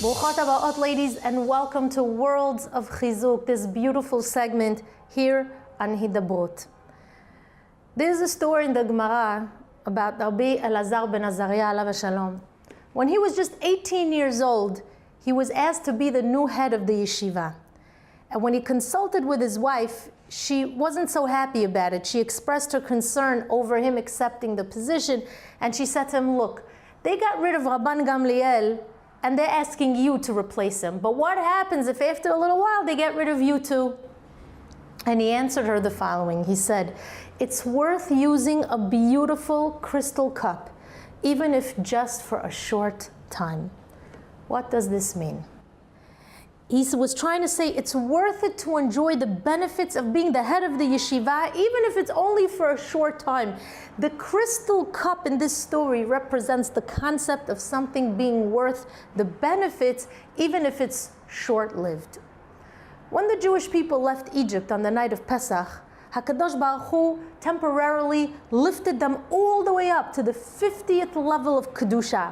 Brochat habaot, ladies, and welcome to Worlds of Chizuk, this beautiful segment here on Hidabroot. There's a story in the Gemara about Rabbi Elazar ben Azariah alav shalom. When he was just 18 years old, he was asked to be the new head of the yeshiva. And when he consulted with his wife, she wasn't so happy about it. She expressed her concern over him accepting the position, and she said to him, look, they got rid of Rabban Gamliel, and they're asking you to replace him. But what happens if after a little while they get rid of you too? And he answered her the following. He said, it's worth using a beautiful crystal cup, even if just for a short time. What does this mean? He was trying to say it's worth it to enjoy the benefits of being the head of the yeshiva, even if it's only for a short time. The crystal cup in this story represents the concept of something being worth the benefits, even if it's short-lived. When the Jewish people left Egypt on the night of Pesach, HaKadosh Baruch Hu temporarily lifted them all the way up to the 50th level of Kedusha.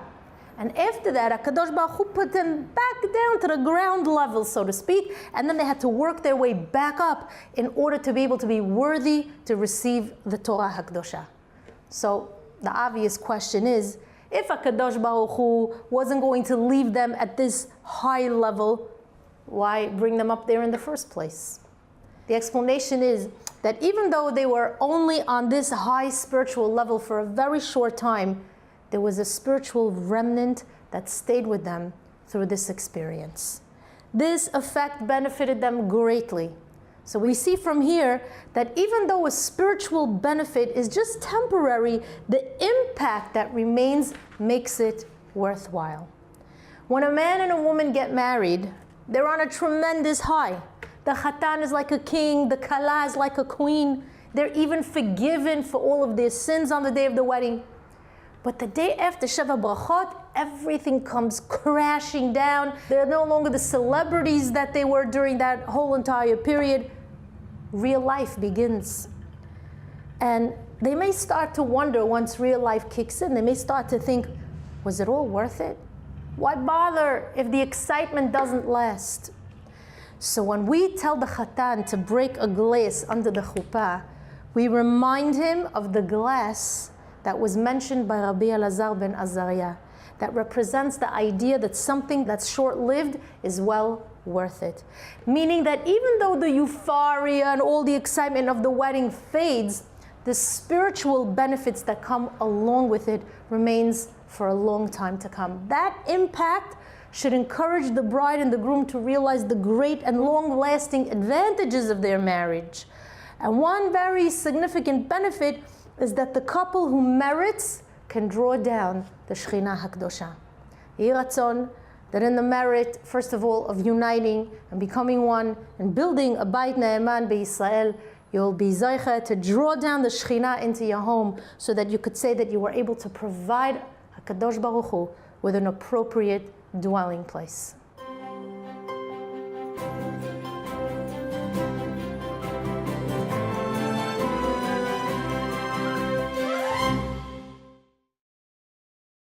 And after that, HaKadosh Baruch Hu put them back down to the ground level, so to speak, and then they had to work their way back up in order to be able to be worthy to receive the Torah HaKadosha. So the obvious question is, if HaKadosh Baruch Hu wasn't going to leave them at this high level, why bring them up there in the first place? The explanation is that even though they were only on this high spiritual level for a very short time, there was a spiritual remnant that stayed with them through this experience. This effect benefited them greatly. So we see from here that even though a spiritual benefit is just temporary, the impact that remains makes it worthwhile. When a man and a woman get married, they're on a tremendous high. The chatan is like a king, the kala is like a queen. They're even forgiven for all of their sins on the day of the wedding. But the day after Sheva Brachot, everything comes crashing down. They're no longer the celebrities that they were during that whole entire period. Real life begins. And they may start to wonder once real life kicks in, they may start to think, was it all worth it? Why bother if the excitement doesn't last? So when we tell the chatan to break a glass under the chuppah, we remind him of the glass that was mentioned by Rabbi Elazar ben Azariah, that represents the idea that something that's short-lived is well worth it. Meaning that even though the euphoria and all the excitement of the wedding fades, the spiritual benefits that come along with it remains for a long time to come. That impact should encourage the bride and the groom to realize the great and long-lasting advantages of their marriage. And one very significant benefit is that the couple who merits can draw down the Shekhinah HaKadosha. Yehi Ratzon, that in the merit, first of all, of uniting and becoming one and building a Beit Ne'eman BeYisrael, you'll be Zoche to draw down the Shekhinah into your home so that you could say that you were able to provide HaKadosh Baruch Hu with an appropriate dwelling place.